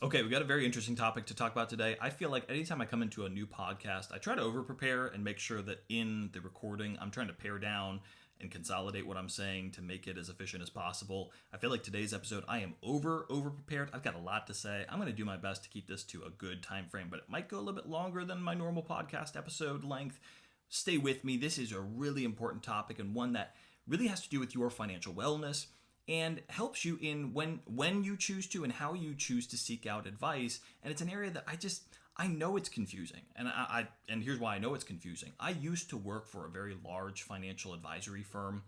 Okay, we got a very interesting topic to talk about today. I feel like anytime I come into a new podcast, I try to over prepare and make sure that in the recording, I'm trying to pare down and consolidate what I'm saying to make it as efficient as possible. I feel like today's episode, I am over prepared. I've got a lot to say. I'm going to do my best to keep this to a good time frame, but it might go a little bit longer than my normal podcast episode length. Stay with me. This is a really important topic and one that really has to do with your financial wellness and helps you in when you choose to and how you choose to seek out advice. And it's an area that I know it's confusing, and and here's why I know it's confusing. I used to work for a very large financial advisory firm.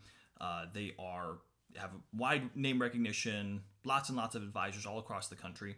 They have wide name recognition, lots and lots of advisors all across the country.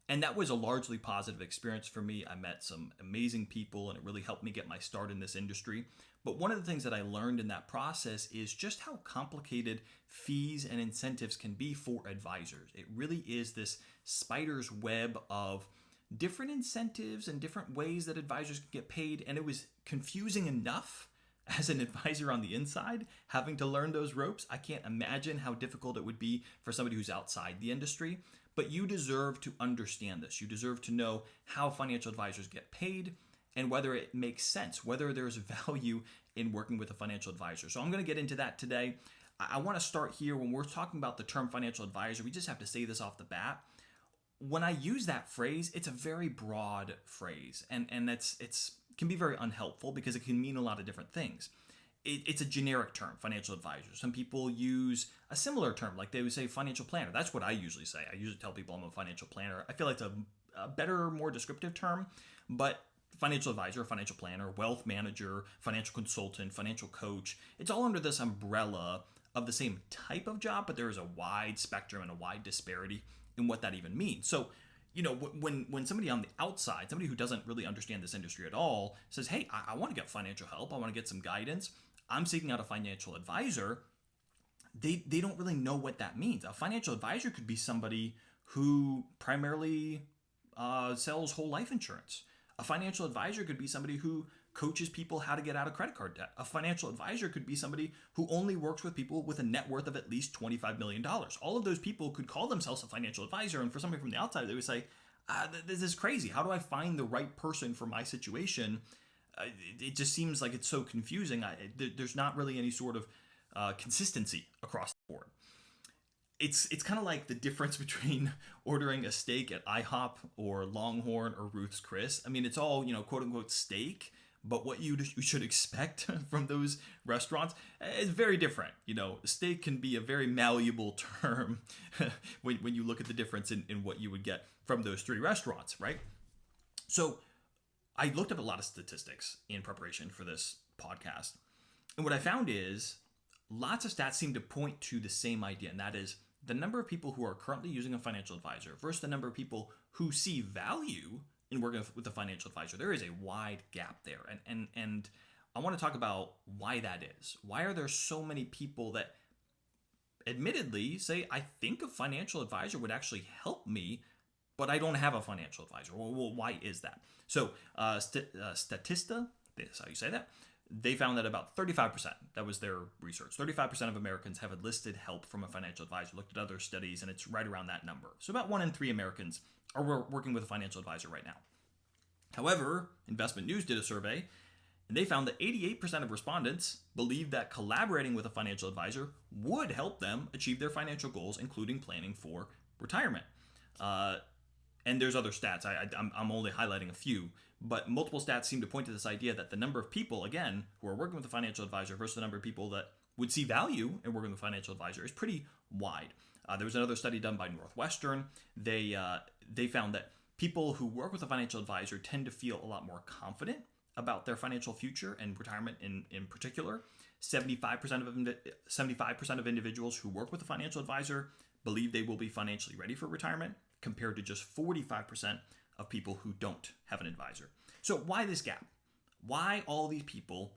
And that was a largely positive experience for me. I met some amazing people and it really helped me get my start in this industry. But one of the things that I learned in that process is just how complicated fees and incentives can be for advisors. It really is this spider's web of different incentives and different ways that advisors can get paid. And it was confusing enough as an advisor on the inside, having to learn those ropes. I can't imagine how difficult it would be for somebody who's outside the industry. But you deserve to understand this. You deserve to know how financial advisors get paid and whether it makes sense, whether there's value in working with a financial advisor. So I'm going to get into that today. I want to start here when we're talking about the term financial advisor. We just have to say this off the bat. When I use that phrase, it's a very broad phrase, and it's can be very unhelpful because it can mean a lot of different things. It's a generic term, financial advisor. Some people use a similar term, like they would say financial planner. That's what I usually say. I usually tell people I'm a financial planner. I feel like it's a better, more descriptive term, but financial advisor, financial planner, wealth manager, financial consultant, financial coach, it's all under this umbrella of the same type of job, but there is a wide spectrum and a wide disparity in what that even means. So, when somebody on the outside, somebody who doesn't really understand this industry at all, says, "Hey, I want to get financial help. I want to get some guidance. I'm seeking out a financial advisor." They don't really know what that means. A financial advisor could be somebody who primarily sells whole life insurance. A financial advisor could be somebody who coaches people how to get out of credit card debt. A financial advisor could be somebody who only works with people with a net worth of at least $25 million. All of those people could call themselves a financial advisor. And for somebody from the outside, they would say, this is crazy. How do I find the right person for my situation? It just seems like it's so confusing. There's not really any sort of consistency across the board. It's kind of like the difference between ordering a steak at IHOP or Longhorn or Ruth's Chris. I mean, it's all, quote unquote steak, but what you should expect from those restaurants is very different. Steak can be a very malleable term when you look at the difference in what you would get from those three restaurants, right? So I looked up a lot of statistics in preparation for this podcast. And what I found is lots of stats seem to point to the same idea, and that is the number of people who are currently using a financial advisor versus the number of people who see value in working with a financial advisor. There is a wide gap there. And I want to talk about why that is. Why are there so many people that admittedly say, I think a financial advisor would actually help me, but I don't have a financial advisor? Well, why is that? So Statista, that's how you say that, they found that about 35%, that was their research, 35% of Americans have enlisted help from a financial advisor. Looked at other studies, and it's right around that number. So about 1 in 3 Americans are working with a financial advisor right now. However, Investment News did a survey, and they found that 88% of respondents believe that collaborating with a financial advisor would help them achieve their financial goals, including planning for retirement. And there's other stats. I'm only highlighting a few, but multiple stats seem to point to this idea that the number of people, again, who are working with a financial advisor versus the number of people that would see value in working with a financial advisor is pretty wide. There was another study done by Northwestern. They found that people who work with a financial advisor tend to feel a lot more confident about their financial future and retirement in particular. 75% of individuals who work with a financial advisor believe they will be financially ready for retirement, compared to just 45% of people who don't have an advisor. So why this gap? Why all these people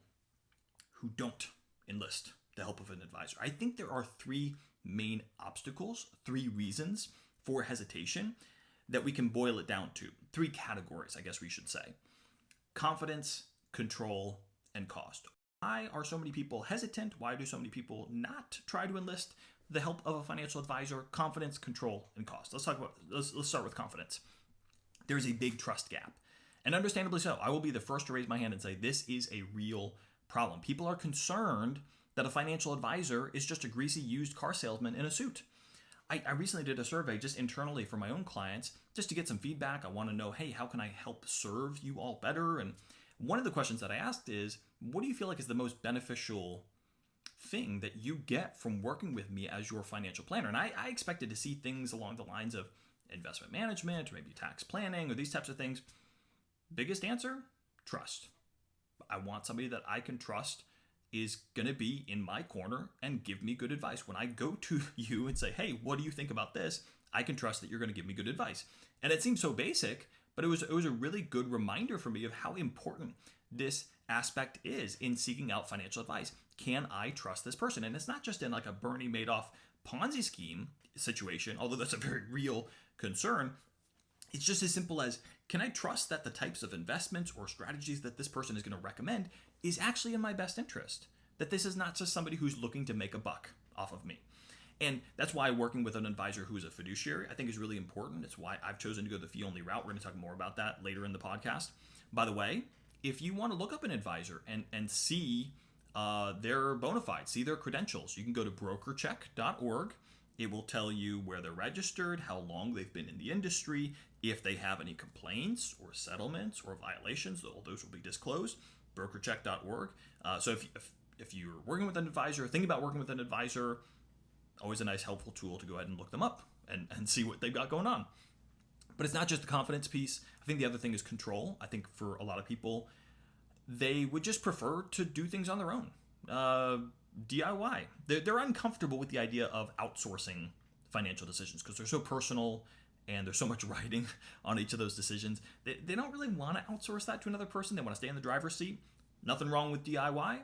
who don't enlist the help of an advisor? I think there are three main obstacles, three reasons for hesitation that we can boil it down to. Three categories, I guess we should say. Confidence, control, and cost. Why are so many people hesitant? Why do so many people not try to enlist the help of a financial advisor? Confidence, control, and cost. Let's start with confidence. there's a big trust gap. And understandably so. I will be the first to raise my hand and say this is a real problem. People are concerned that a financial advisor is just a greasy used car salesman in a suit. I recently did a survey just internally for my own clients just to get some feedback. I want to know, hey, how can I help serve you all better? And one of the questions that I asked is, what do you feel like is the most beneficial thing that you get from working with me as your financial planner? And I expected to see things along the lines of investment management or maybe tax planning or these types of things. Biggest answer, trust. I want somebody that I can trust is going to be in my corner and give me good advice. When I go to you and say, hey, what do you think about this? I can trust that you're going to give me good advice. And it seems so basic, but it was a really good reminder for me of how important this aspect is in seeking out financial advice. Can I trust this person? And it's not just in like a Bernie Madoff Ponzi scheme situation, although that's a very real concern. It's just as simple as, can I trust that the types of investments or strategies that this person is going to recommend is actually in my best interest? That this is not just somebody who's looking to make a buck off of me. And that's why working with an advisor who is a fiduciary, I think, is really important. It's why I've chosen to go the fee-only route. We're going to talk more about that later in the podcast. By the way, if you want to look up an advisor and see their bona fides, see their credentials, you can go to brokercheck.org. It will tell you where they're registered, how long they've been in the industry, if they have any complaints or settlements or violations. All those will be disclosed. Brokercheck.org. So if you're working with an advisor, think about working with an advisor, always a nice helpful tool to go ahead and look them up and see what they've got going on. But it's not just the confidence piece. I think the other thing is control. I think for a lot of people, they would just prefer to do things on their own. DIY. They're uncomfortable with the idea of outsourcing financial decisions because they're so personal and there's so much writing on each of those decisions. They don't really want to outsource that to another person. They want to stay in the driver's seat. Nothing wrong with DIY.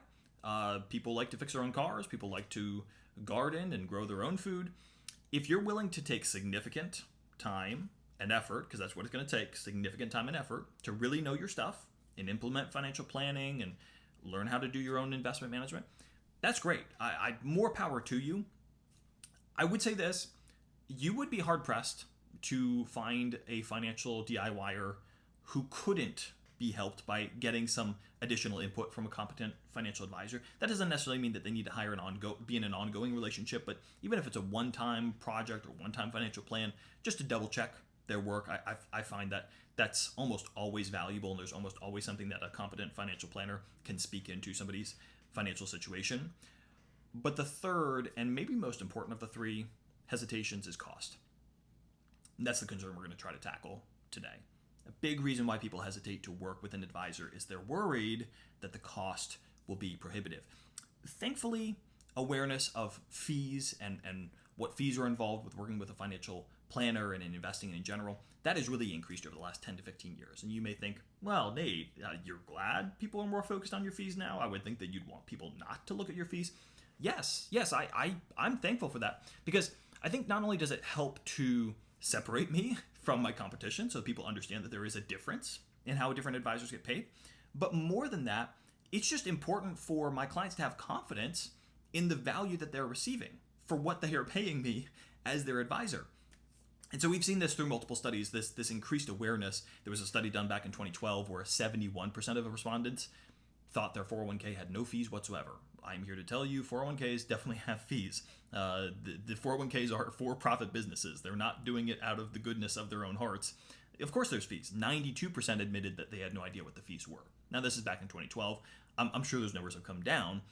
People like to fix their own cars. People like to garden and grow their own food. If you're willing to take significant time and effort, because that's what it's going to take, significant time and effort to really know your stuff and implement financial planning and learn how to do your own investment management, that's great. I more power to you. I would say this, you would be hard-pressed to find a financial DIYer who couldn't be helped by getting some additional input from a competent financial advisor. That doesn't necessarily mean that they need to hire be in an ongoing relationship, but even if it's a one-time project or one-time financial plan, just to double-check their work, I find that that's almost always valuable, and there's almost always something that a competent financial planner can speak into somebody's financial situation. But the third, and maybe most important of the three hesitations, is cost. And that's the concern we're going to try to tackle today. A big reason why people hesitate to work with an advisor is they're worried that the cost will be prohibitive. Thankfully, awareness of fees and what fees are involved with working with a financial planner and in investing in general, that has really increased over the last 10 to 15 years. And you may think, well, Nate, you're glad people are more focused on your fees now? I would think that you'd want people not to look at your fees. Yes, I'm thankful for that, because I think not only does it help to separate me from my competition so people understand that there is a difference in how different advisors get paid, but more than that, it's just important for my clients to have confidence in the value that they're receiving for what they are paying me as their advisor. And so we've seen this through multiple studies, this increased awareness. There was a study done back in 2012 where 71% of the respondents thought their 401k had no fees whatsoever. I'm here to tell you 401ks definitely have fees. The 401ks are for-profit businesses. They're not doing it out of the goodness of their own hearts. Of course there's fees. 92% admitted that they had no idea what the fees were. Now this is back in 2012. I'm sure those numbers have come down.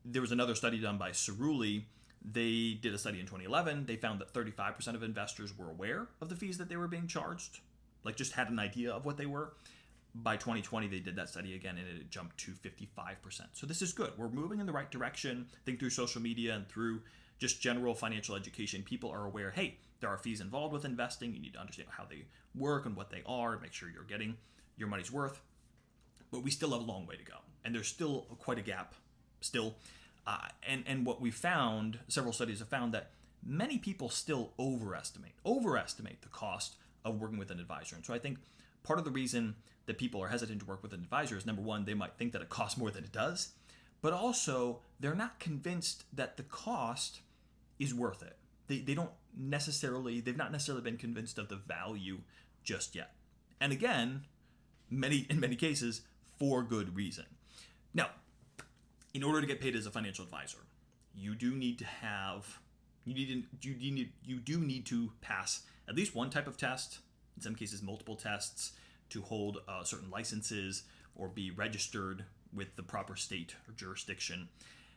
There was another study done by Cerulli. They did a study in 2011. They found that 35% of investors were aware of the fees that they were being charged, like just had an idea of what they were. By 2020, they did that study again, and it jumped to 55%. So this is good. We're moving in the right direction. I think through social media and through just general financial education, people are aware, hey, there are fees involved with investing. You need to understand how they work and what they are, make sure you're getting your money's worth. But we still have a long way to go, and there's still quite a gap still. And what we found, several studies have found that many people still overestimate the cost of working with an advisor. And so I think part of the reason that people are hesitant to work with an advisor is, number one, they might think that it costs more than it does, but also they're not convinced that the cost is worth it. They've not necessarily been convinced of the value just yet. And again, in many cases, for good reason. Now, in order to get paid as a financial advisor, you do need to pass at least one type of test, in some cases multiple tests, to hold certain licenses or be registered with the proper state or jurisdiction.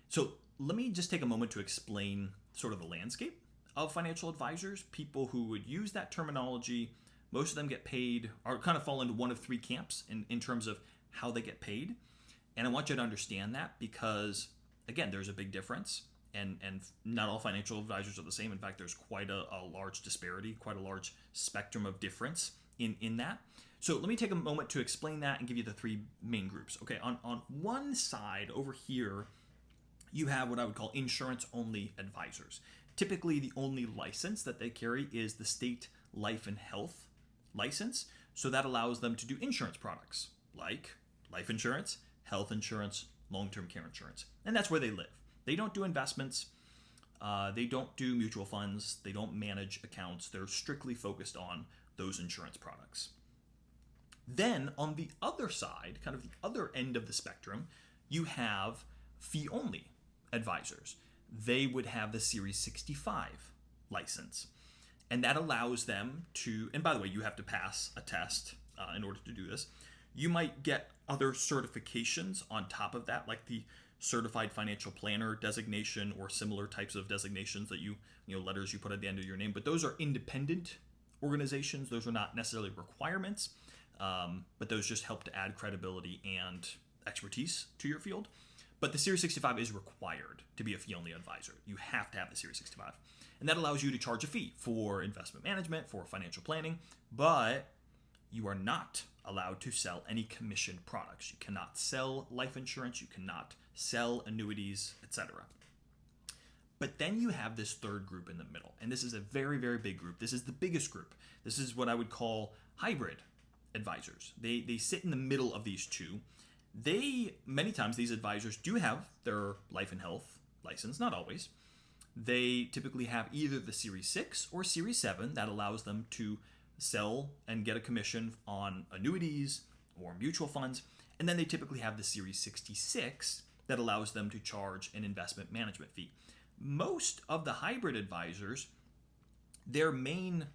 So let me just take a moment to explain sort of the landscape of financial advisors. People who would use that terminology, most of them get paid, or kind of fall into one of three camps in terms of how they get paid. And I want you to understand that because, again, there's a big difference. And not all financial advisors are the same. In fact, there's quite a large disparity, quite a large spectrum of difference in that. So let me take a moment to explain that and give you the three main groups. Okay, on one side over here, you have what I would call insurance-only advisors. Typically, the only license that they carry is the state life and health license. So that allows them to do insurance products like life insurance, health insurance, long-term care insurance. And that's where they live. They don't do investments. They don't do mutual funds. They don't manage accounts. They're strictly focused on those insurance products. Then on the other side, kind of the other end of the spectrum, you have fee-only advisors. They would have the Series 65 license. And that allows them to, and by the way, you have to pass a test in order to do this. You might get other certifications on top of that, like the Certified Financial Planner designation or similar types of designations that letters you put at the end of your name. But those are independent organizations. Those are not necessarily requirements, but those just help to add credibility and expertise to your field. But the Series 65 is required to be a fee-only advisor. You have to have the Series 65. And that allows you to charge a fee for investment management, for financial planning, but you are not allowed to sell any commissioned products. You cannot sell life insurance, you cannot sell annuities, etc. But then you have this third group in the middle, and this is a very, very big group. This is the biggest group. This is what I would call hybrid advisors. They sit in the middle of these two. Many times these advisors do have their life and health license, not always. They typically have either the Series 6 or Series 7 that allows them to sell and get a commission on annuities or mutual funds. And then they typically have the Series 66 that allows them to charge an investment management fee. Most of the hybrid advisors, their main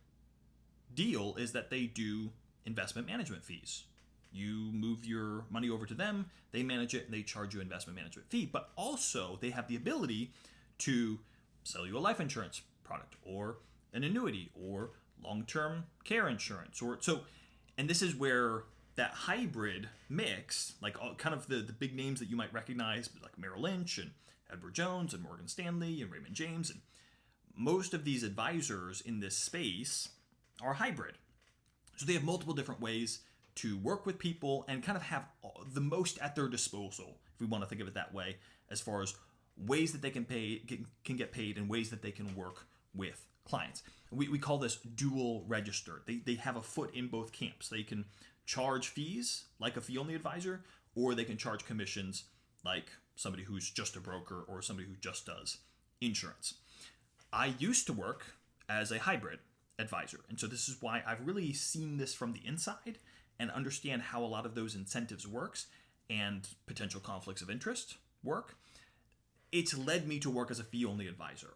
deal is that they do investment management fees. You move your money over to them, they manage it, and they charge you an investment management fee. But also, they have the ability to sell you a life insurance product or an annuity or long-term care insurance. And this is where that hybrid mix, like kind of the big names that you might recognize, like Merrill Lynch and Edward Jones and Morgan Stanley and Raymond James, and most of these advisors in this space are hybrid. So they have multiple different ways to work with people and kind of have the most at their disposal, if we want to think of it that way, as far as ways that they can get paid and ways that they can work with clients. We call this dual registered. They have a foot in both camps. They can charge fees like a fee-only advisor, or they can charge commissions like somebody who's just a broker or somebody who just does insurance. I used to work as a hybrid advisor, and so this is why I've really seen this from the inside and understand how a lot of those incentives works and potential conflicts of interest work. It's led me to work as a fee-only advisor.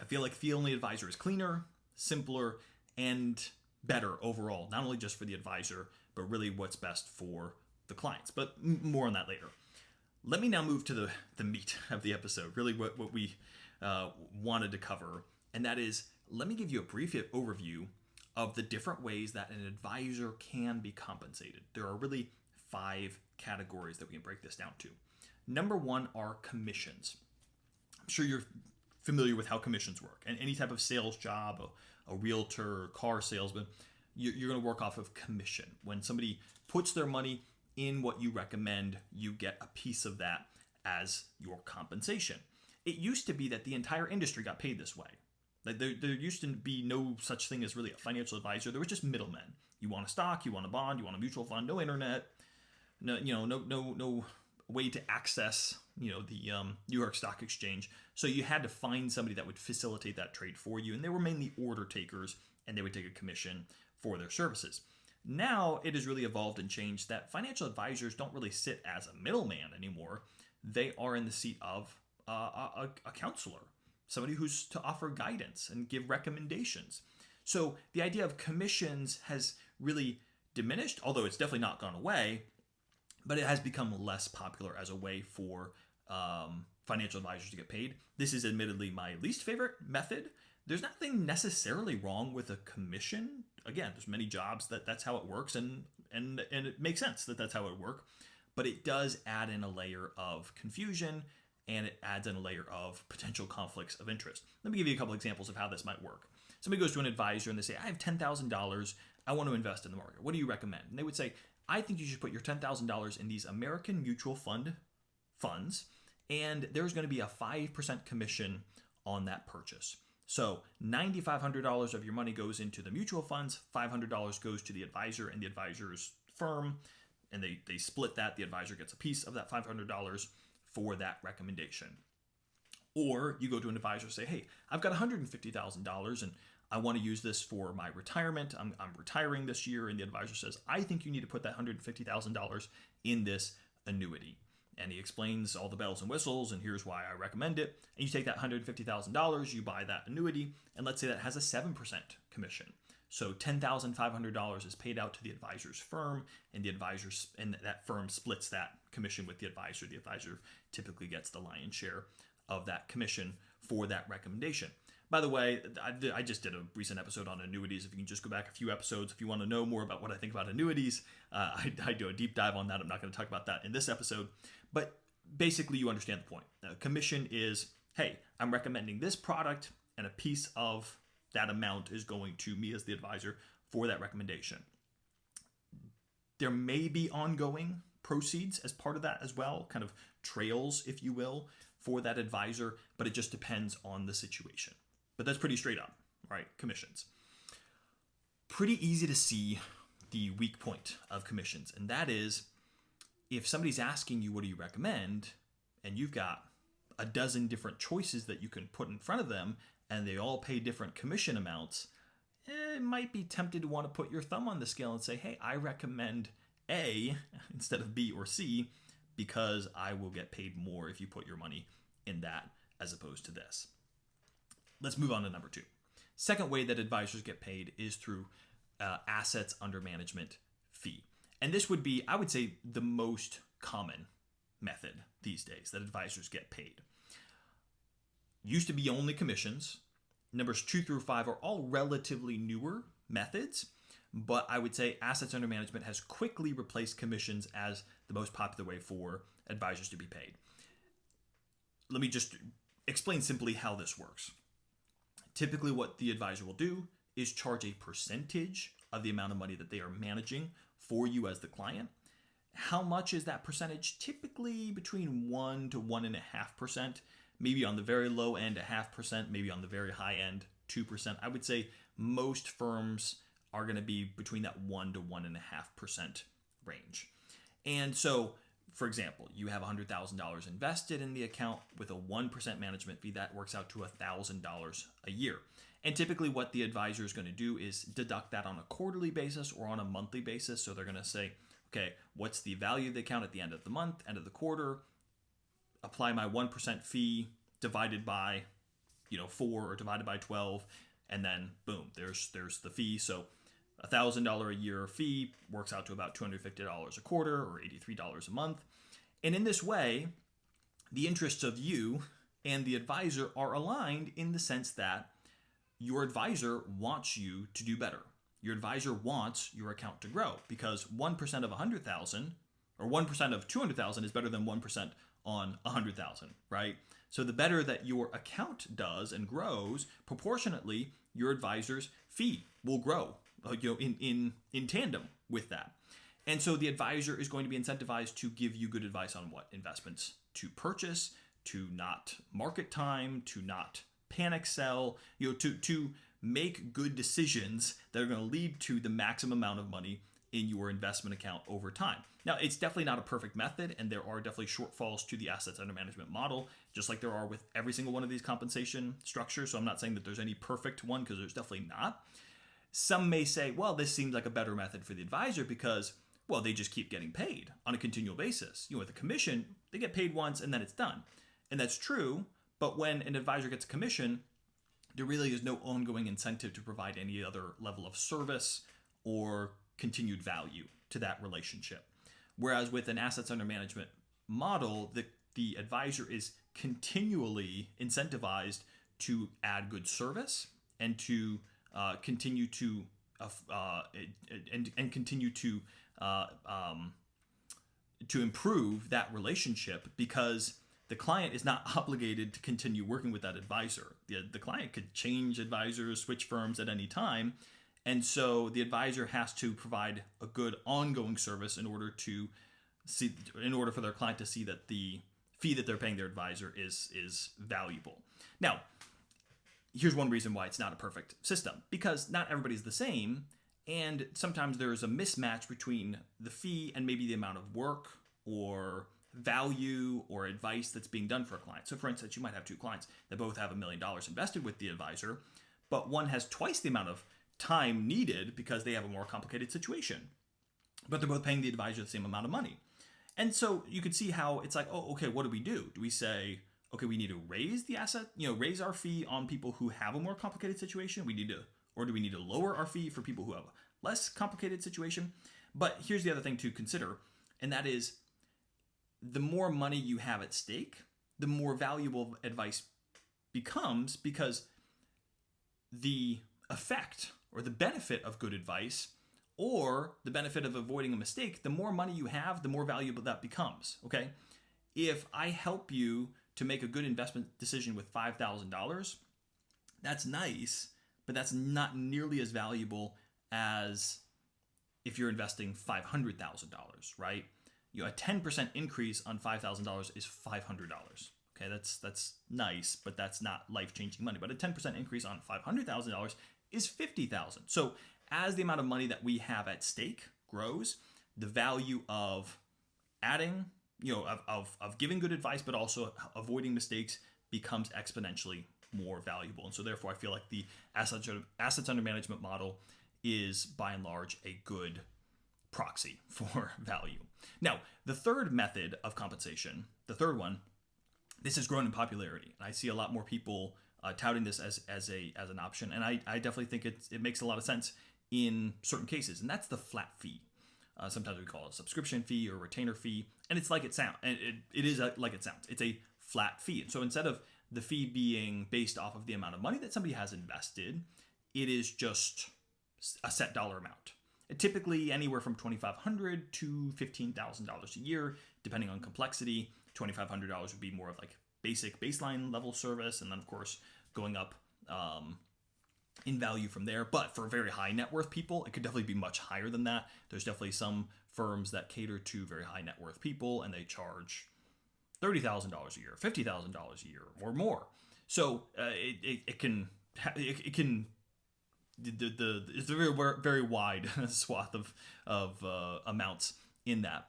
I feel like fee-only advisor is cleaner, simpler, and better overall, not only just for the advisor, but really what's best for the clients. But more on that later. Let me now move to the meat of the episode, really what we wanted to cover, and that is, let me give you a brief overview of the different ways that an advisor can be compensated. There are really 5 categories that we can break this down to. Number 1 are commissions. I'm sure you're familiar with how commissions work. And any type of sales job, a realtor, car salesman, you're going to work off of commission. When somebody puts their money in what you recommend, you get a piece of that as your compensation. It used to be that the entire industry got paid this way. Like there used to be no such thing as really a financial advisor. There were just middlemen. You want a stock, you want a bond, you want a mutual fund, no internet, no way to access, the New York Stock Exchange. So you had to find somebody that would facilitate that trade for you. And they were mainly order takers, and they would take a commission for their services. Now it has really evolved and changed that financial advisors don't really sit as a middleman anymore. They are in the seat of a counselor, somebody who's to offer guidance and give recommendations. So the idea of commissions has really diminished, although it's definitely not gone away, but it has become less popular as a way for financial advisors to get paid. This is admittedly my least favorite method. There's nothing necessarily wrong with a commission. Again, there's many jobs that's how it works, and it makes sense that that's how it would work. But it does add in a layer of confusion, and it adds in a layer of potential conflicts of interest. Let me give you a couple examples of how this might work. Somebody goes to an advisor and they say, I have $10,000. I want to invest in the market. What do you recommend? And they would say, I think you should put your $10,000 in these American mutual funds, and there's going to be a 5% commission on that purchase. So $9,500 of your money goes into the mutual funds, $500 goes to the advisor and the advisor's firm, and they split that. The advisor gets a piece of that $500 for that recommendation. Or you go to an advisor and say, hey, I've got $150,000 and I want to use this for my retirement. I'm retiring this year. And the advisor says, I think you need to put that $150,000 in this annuity. And he explains all the bells and whistles, and here's why I recommend it. And you take that $150,000, you buy that annuity, and let's say that has a 7% commission. So $10,500 is paid out to the advisor's firm, and that firm splits that commission with the advisor. The advisor typically gets the lion's share of that commission for that recommendation. By the way, I just did a recent episode on annuities. If you can just go back a few episodes, if you want to know more about what I think about annuities, I do a deep dive on that. I'm not going to talk about that in this episode. But basically, you understand the point. Commission is, hey, I'm recommending this product, and a piece of that amount is going to me as the advisor for that recommendation. There may be ongoing proceeds as part of that as well, kind of trails, if you will, for that advisor, but it just depends on the situation. But that's pretty straight up, right? Commissions. Pretty easy to see the weak point of commissions, and that is if somebody's asking you, what do you recommend? And you've got a dozen different choices that you can put in front of them, and they all pay different commission amounts, it might be tempted to want to put your thumb on the scale and say, hey, I recommend A instead of B or C because I will get paid more if you put your money in that as opposed to this. Let's move on to number 2. Second way that advisors get paid is through assets under management fee. And this would be, I would say, the most common method these days that advisors get paid. Used to be only commissions. Numbers 2 through 5 are all relatively newer methods, but I would say assets under management has quickly replaced commissions as the most popular way for advisors to be paid. Let me just explain simply how this works. Typically, what the advisor will do is charge a percentage of the amount of money that they are managing for you as the client. How much is that percentage? Typically between 1 to 1.5%, maybe on the very low end 0.5%, maybe on the very high end 2%. I would say most firms are going to be between that 1 to 1.5% range. And so, for example, you have $100,000 invested in the account with a 1% management fee. That works out to $1,000 a year. And typically what the advisor is going to do is deduct that on a quarterly basis or on a monthly basis. So they're going to say, okay, what's the value of the account at the end of the month, end of the quarter? Apply my 1% fee divided by 4 or divided by 12, and then boom, there's the fee. So $1,000 a year fee works out to about $250 a quarter or $83 a month. And in this way, the interests of you and the advisor are aligned in the sense that your advisor wants you to do better. Your advisor wants your account to grow because 1% of 100,000 or 1% of 200,000 is better than 1% on 100,000, right? So the better that your account does and grows, proportionately, your advisor's fee will grow, in tandem with that. And so the advisor is going to be incentivized to give you good advice on what investments to purchase, to not market time, to not panic sell, to make good decisions that are going to lead to the maximum amount of money in your investment account over time. Now, it's definitely not a perfect method, and there are definitely shortfalls to the assets under management model, just like there are with every single one of these compensation structures. So I'm not saying that there's any perfect one, because there's definitely not. Some may say, well, this seems like a better method for the advisor because, well, they just keep getting paid on a continual basis. With a commission, they get paid once and then it's done. And that's true, but when an advisor gets a commission, there really is no ongoing incentive to provide any other level of service or continued value to that relationship. Whereas with an assets under management model, the advisor is continually incentivized to add good service and to continue to continue to improve that relationship, because the client is not obligated to continue working with that advisor. The client could change advisors, switch firms at any time. And so the advisor has to provide a good ongoing service in order for their client to see that the fee that they're paying their advisor is valuable. Now, here's one reason why it's not a perfect system, because not everybody's the same. And sometimes there's a mismatch between the fee and maybe the amount of work or value or advice that's being done for a client. So for instance, you might have two clients that both have $1 million invested with the advisor, but one has twice the amount of time needed because they have a more complicated situation. But they're both paying the advisor the same amount of money. And so you could see how it's like, oh, okay, what do we do? Do we say, okay, we need to raise the raise our fee on people who have a more complicated situation? Or do we need to lower our fee for people who have a less complicated situation? But here's the other thing to consider, and that is, the more money you have at stake, the more valuable advice becomes, because the effect or the benefit of good advice, or the benefit of avoiding a mistake, the more money you have, the more valuable that becomes, okay? If I help you to make a good investment decision with $5,000, that's nice, but that's not nearly as valuable as if you're investing $500,000, right? A 10% increase on $5,000 is $500. Okay, that's nice, but that's not life-changing money. But a 10% increase on $500,000 is $50,000. So as the amount of money that we have at stake grows, the value of adding, of giving good advice, but also avoiding mistakes becomes exponentially more valuable. And so therefore, I feel like the assets under management model is by and large a good proxy for value. Now, the third method of compensation, the third one, this has grown in popularity. I see a lot more people touting this as an option, and I definitely think it makes a lot of sense in certain cases, and that's the flat fee. Sometimes we call it a subscription fee or retainer fee, and it's like it sounds. It is like it sounds. It's a flat fee. And so instead of the fee being based off of the amount of money that somebody has invested, it is just a set dollar amount. Typically anywhere from $2,500 to $15,000 a year, depending on complexity. $2,500 would be more of like basic baseline level service, and then of course going up in value from there. But for very high net worth people, it could definitely be much higher than that. There's definitely some firms that cater to very high net worth people, and they charge $30,000 a year, $50,000 a year, or more. So it can it's a very wide swath of amounts in that.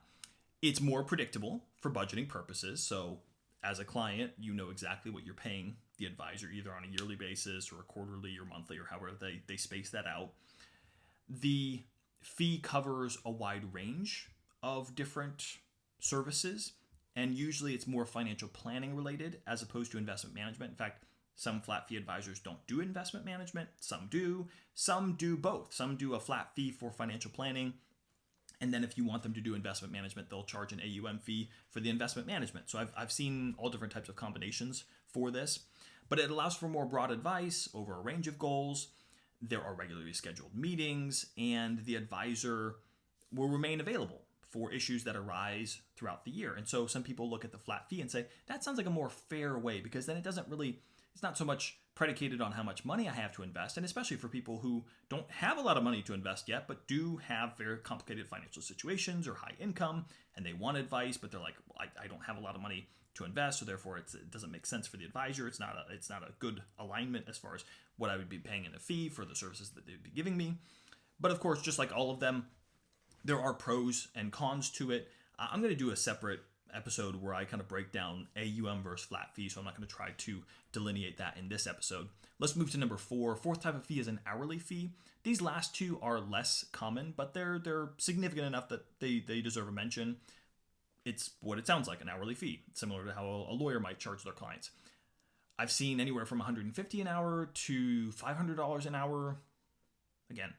It's more predictable for budgeting purposes. So as a client, you know exactly what you're paying the advisor, either on a yearly basis or a quarterly or monthly or however they space that out. The fee covers a wide range of different services, and usually it's more financial planning related as opposed to investment management. In fact, some flat fee advisors don't do investment management. Some do. Some do both. Some do a flat fee for financial planning, and then if you want them to do investment management, they'll charge an AUM fee for the investment management. So I've seen all different types of combinations for this, but it allows for more broad advice over a range of goals. There are regularly scheduled meetings, and the advisor will remain available for issues that arise throughout the year. And so some people look at the flat fee and say, that sounds like a more fair way, because then it's not so much predicated on how much money I have to invest, and especially for people who don't have a lot of money to invest yet, but do have very complicated financial situations or high income, and they want advice, but they're like, well, I don't have a lot of money to invest, so therefore it doesn't make sense for the advisor. It's not a good alignment as far as what I would be paying in a fee for the services that they'd be giving me. But of course, just like all of them, there are pros and cons to it. I'm going to do a separate episode where I kind of break down AUM versus flat fee, so I'm not going to try to delineate that in this episode. Let's move to number 4. Fourth type of fee is an hourly fee. These last two are less common, but they're significant enough that they deserve a mention. It's what it sounds like, an hourly fee, similar to how a lawyer might charge their clients. I've seen anywhere from $150 an hour to $500 an hour. Again,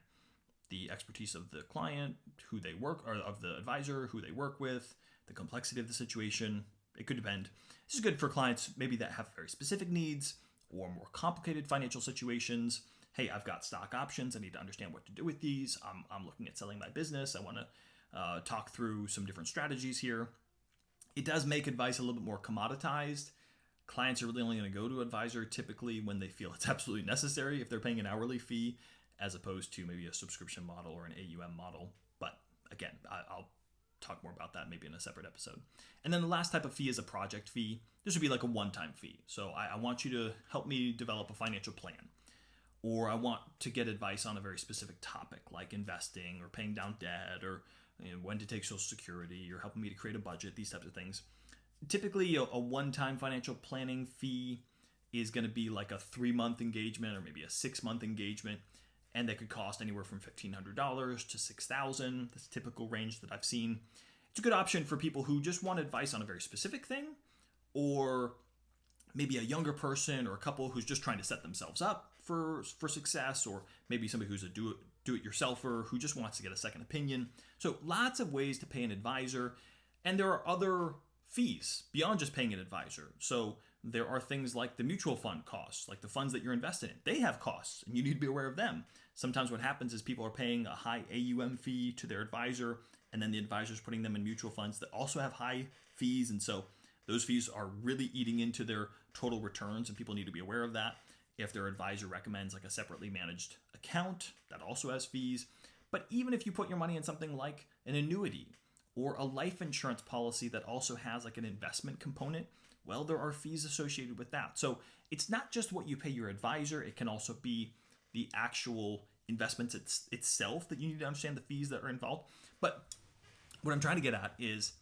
the expertise of the client, who they work, or of the advisor, who they work with, the complexity of the situation. It could depend. This is good for clients maybe that have very specific needs or more complicated financial situations. Hey, I've got stock options. I need to understand what to do with these. I'm looking at selling my business. I want to talk through some different strategies here. It does make advice a little bit more commoditized. Clients are really only going to go to an advisor typically when they feel it's absolutely necessary if they're paying an hourly fee, as opposed to maybe a subscription model or an AUM model. But again, I'll talk more about that maybe in a separate episode. And then the last type of fee is a project fee. This would be like a one-time fee. So I want you to help me develop a financial plan, or I want to get advice on a very specific topic like investing or paying down debt, or when to take Social Security, or helping me to create a budget, these types of things. Typically, a one-time financial planning fee is going to be like a 3-month engagement or maybe a 6-month engagement, and that could cost anywhere from $1,500 to $6,000. That's a typical range that I've seen. It's a good option for people who just want advice on a very specific thing, or maybe a younger person or a couple who's just trying to set themselves up for success, or maybe somebody who's a do-it-yourselfer who just wants to get a second opinion. So lots of ways to pay an advisor, and there are other fees beyond just paying an advisor. So there are things like the mutual fund costs, like the funds that you're invested in. They have costs, and you need to be aware of them. Sometimes what happens is people are paying a high AUM fee to their advisor, and then the advisor is putting them in mutual funds that also have high fees, and so those fees are really eating into their total returns, and people need to be aware of that. If their advisor recommends like a separately managed account, that also has fees. But even if you put your money in something like an annuity or a life insurance policy that also has like an investment component, well, there are fees associated with that. So it's not just what you pay your advisor, it can also be the actual investments itself that you need to understand the fees that are involved. But what I'm trying to get at is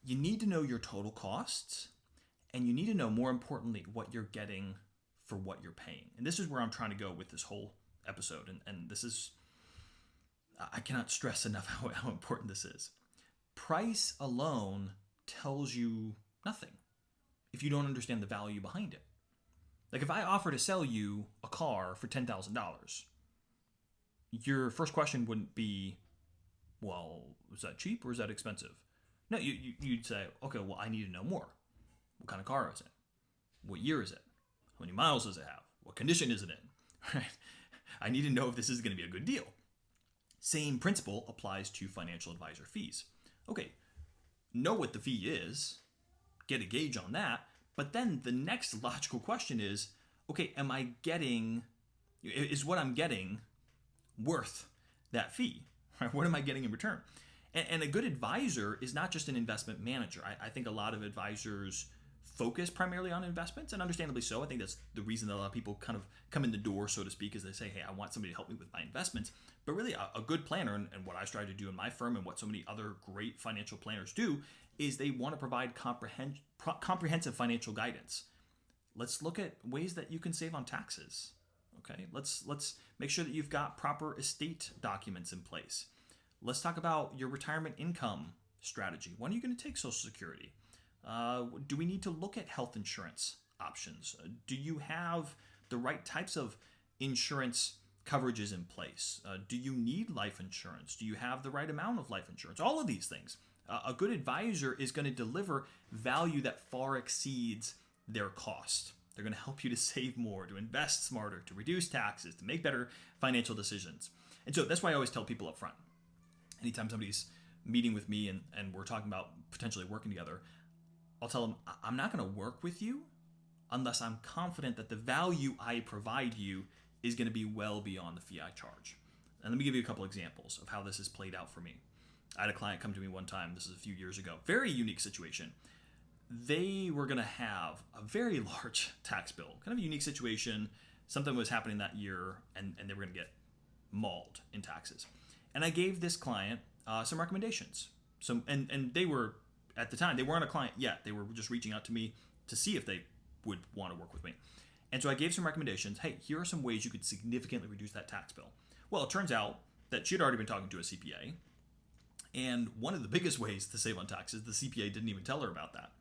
you need to know your total costs, and you need to know, more importantly, what you're getting for what you're paying. And this is where I'm trying to go with this whole episode. And this is, I cannot stress enough how important this is. Price alone tells you nothing if you don't understand the value behind it. Like if I offer to sell you a car for $10,000, your first question wouldn't be, well, is that cheap or is that expensive? No, you'd say, okay, well, I need to know more. What kind of car is it? What year is it? How many miles does it have? What condition is it in? Right? I need to know if this is going to be a good deal. Same principle applies to financial advisor fees. Okay, know what the fee is, get a gauge on that, but then the next logical question is, okay, is what I'm getting worth that fee? Right? What am I getting in return? And a good advisor is not just an investment manager. I think a lot of advisors focus primarily on investments, and understandably so. I think that's the reason that a lot of people kind of come in the door, so to speak, is they say, hey, I want somebody to help me with my investments. But really, a good planner, and what I strive to do in my firm and what so many other great financial planners do, is they want to provide comprehensive financial guidance. Let's look at ways that you can save on taxes. Okay, let's make sure that you've got proper estate documents in place. Let's talk about your retirement income strategy. When are you going to take Social Security? Do we need to look at health insurance options? Do you have the right types of insurance coverages in place? Do you need life insurance? Do you have the right amount of life insurance? All of these things. A good advisor is going to deliver value that far exceeds their cost. They're going to help you to save more, to invest smarter, to reduce taxes, to make better financial decisions. And so that's why I always tell people up front. Anytime somebody's meeting with me and we're talking about potentially working together, I'll tell them, I'm not going to work with you unless I'm confident that the value I provide you is going to be well beyond the fee I charge. And let me give you a couple examples of how this has played out for me. I had a client come to me one time, this is a few years ago, very unique situation. They were going to have a very large tax bill, kind of a unique situation. Something was happening that year, and they were going to get mauled in taxes. And I gave this client some recommendations. And they were at the time, they weren't a client yet. They were just reaching out to me to see if they would want to work with me. And so I gave some recommendations. Hey, here are some ways you could significantly reduce that tax bill. Well, it turns out that she'd already been talking to a CPA. And one of the biggest ways to save on taxes, the CPA didn't even tell her about that.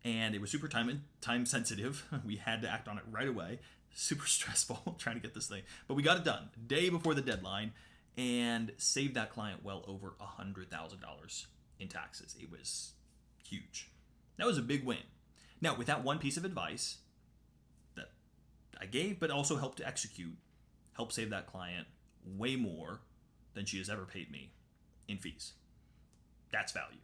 And it was super time sensitive. We had to act on it right away. Super stressful trying to get this thing. But we got it done day before the deadline and saved that client well over $100,000 in taxes. It was huge. That was a big win. Now, with that one piece of advice that I gave, but also helped to execute, helped save that client way more than she has ever paid me in fees. That's value.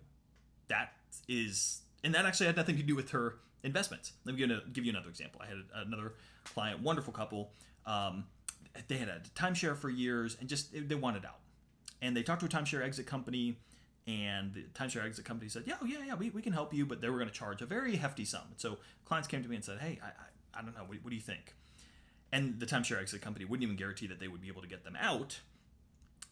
That is, and that actually had nothing to do with her investments. Let me give you another example. I had another client, wonderful couple. They had a timeshare for years and just they wanted out. And they talked to a timeshare exit company, and the timeshare exit company said, yeah, we can help you, but they were going to charge a very hefty sum. And so clients came to me and said, hey, I don't know, what do you think? And the timeshare exit company wouldn't even guarantee that they would be able to get them out.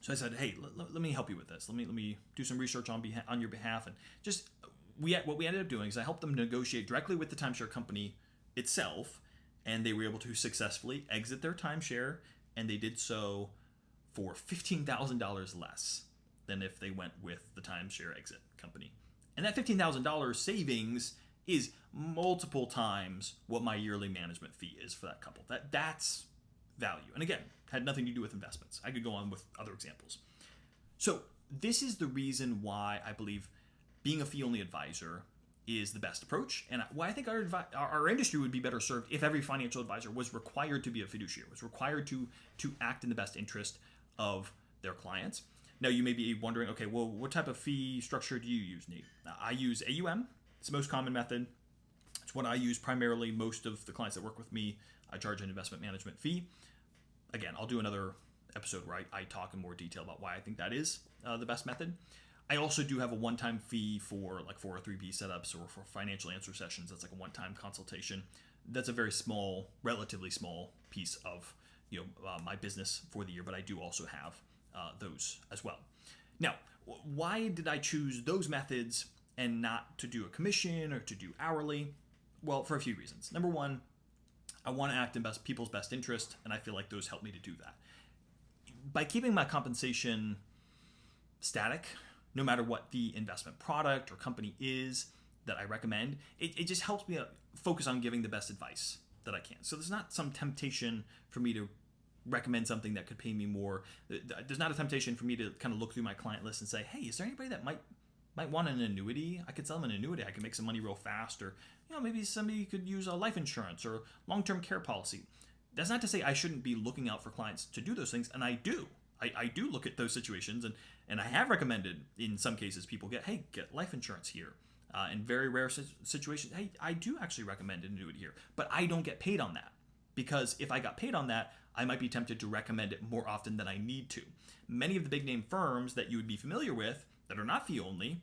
So I said, hey, let me help you with this. Let me do some research on your behalf. And just what we ended up doing is I helped them negotiate directly with the timeshare company itself, and they were able to successfully exit their timeshare, and they did so for $15,000 less than if they went with the timeshare exit company. And that $15,000 savings is multiple times what my yearly management fee is for that couple. That's value. And again, had nothing to do with investments. I could go on with other examples. So this is the reason why I believe being a fee-only advisor is the best approach, and why I think our industry would be better served if every financial advisor was required to be a fiduciary, was required to act in the best interest of their clients. Now, you may be wondering, okay, well, what type of fee structure do you use, Nate? I use AUM. It's the most common method. It's what I use primarily. Most of the clients that work with me, I charge an investment management fee. Again, I'll do another episode where I talk in more detail about why I think that is the best method. I also do have a one-time fee for like 403B setups or for financial answer sessions. That's like a one-time consultation. That's a very small, relatively small piece of my business for the year, but I do also have those as well. Now, why did I choose those methods and not to do a commission or to do hourly? Well, for a few reasons. Number one, I want to act in people's best interest, and I feel like those help me to do that. By keeping my compensation static, no matter what the investment product or company is that I recommend, it just helps me focus on giving the best advice that I can. So there's not some temptation for me to recommend something that could pay me more. There's not a temptation for me to kind of look through my client list and say, hey, is there anybody that might want an annuity? I could sell them an annuity. I could make some money real fast. Or maybe somebody could use a life insurance or long-term care policy. That's not to say I shouldn't be looking out for clients to do those things, and I do. I do look at those situations, and I have recommended in some cases people get life insurance here. In very rare situations, hey, I do actually recommend an annuity here, but I don't get paid on that, because if I got paid on that, I might be tempted to recommend it more often than I need to. Many of the big name firms that you would be familiar with that are not fee only,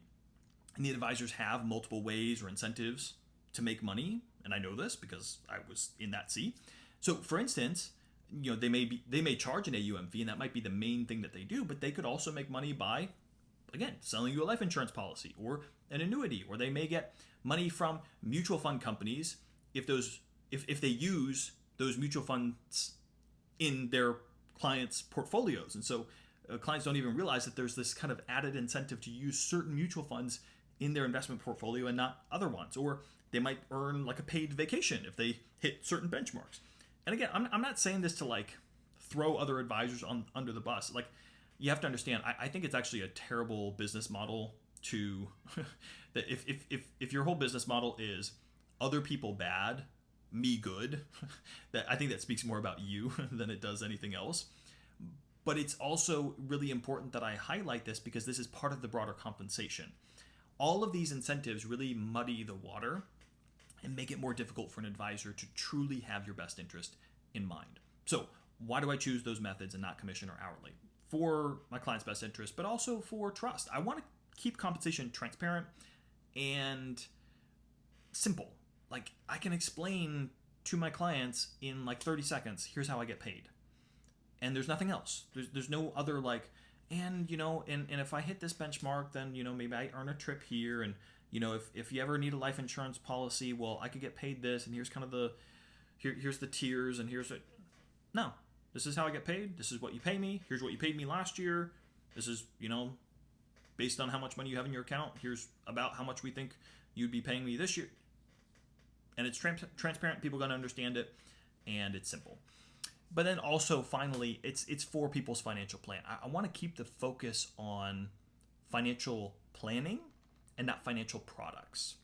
and the advisors have multiple ways or incentives to make money, and I know this because I was in that seat. So, for instance, they may charge an AUM fee, and that might be the main thing that they do, but they could also make money by, again, selling you a life insurance policy or an annuity, or they may get money from mutual fund companies if they use those mutual funds in their clients' portfolios. And so clients don't even realize that there's this kind of added incentive to use certain mutual funds in their investment portfolio and not other ones. Or they might earn like a paid vacation if they hit certain benchmarks. And again, I'm not saying this to like throw other advisors under the bus. Like, you have to understand, I think it's actually a terrible business model to that if your whole business model is other people bad, me good, that I think that speaks more about you than it does anything else. But it's also really important that I highlight this because this is part of the broader compensation. All of these incentives really muddy the water and make it more difficult for an advisor to truly have your best interest in mind. So why do I choose those methods and not commission or hourly? For my client's best interest, but also for trust. I want to keep compensation transparent and simple. Like, I can explain to my clients in like 30 seconds, here's how I get paid. And there's nothing else. There's no other like, and if I hit this benchmark, then maybe I earn a trip here, and if you ever need a life insurance policy, well, I could get paid this, and here's kind of here's the tiers, and here's it. No, this is how I get paid. This is what you pay me. Here's what you paid me last year. This is, based on how much money you have in your account. Here's about how much we think you'd be paying me this year. And it's transparent. People are going to understand it, and it's simple. But then also, finally, it's for people's financial plan. I want to keep the focus on financial planning and not financial products.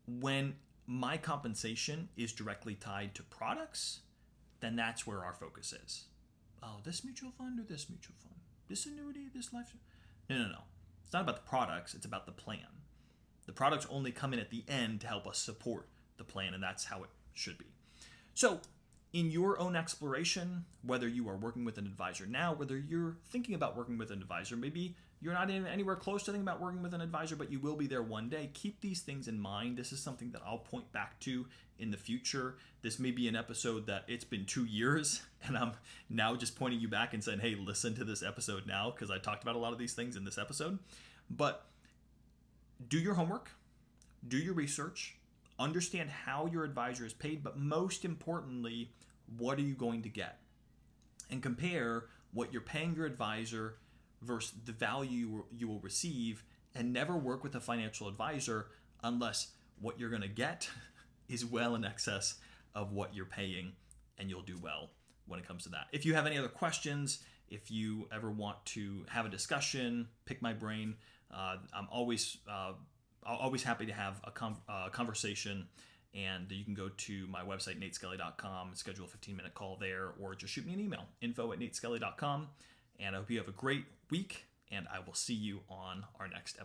When my compensation is directly tied to products, then that's where our focus is. Oh, this mutual fund or this mutual fund? This annuity, this life? No. It's not about the products, it's about the plan. The products only come in at the end to help us support the plan, and that's how it should be. So, in your own exploration, whether you are working with an advisor now, whether you're thinking about working with an advisor, maybe you're not even anywhere close to thinking about working with an advisor, but you will be there one day. Keep these things in mind. This is something that I'll point back to in the future. This may be an episode that it's been 2 years, and I'm now just pointing you back and saying, hey, listen to this episode now, because I talked about a lot of these things in this episode. But do your homework, do your research, understand how your advisor is paid, but most importantly, what are you going to get? And compare what you're paying your advisor versus the value you will receive, and never work with a financial advisor unless what you're going to get is well in excess of what you're paying, and you'll do well when it comes to that. If you have any other questions, if you ever want to have a discussion, pick my brain, I'm always happy to have a conversation. And you can go to my website, nateskelly.com, schedule a 15-minute call there, or just shoot me an email, info@nateskelly.com. And I hope you have a great week, and I will see you on our next episode.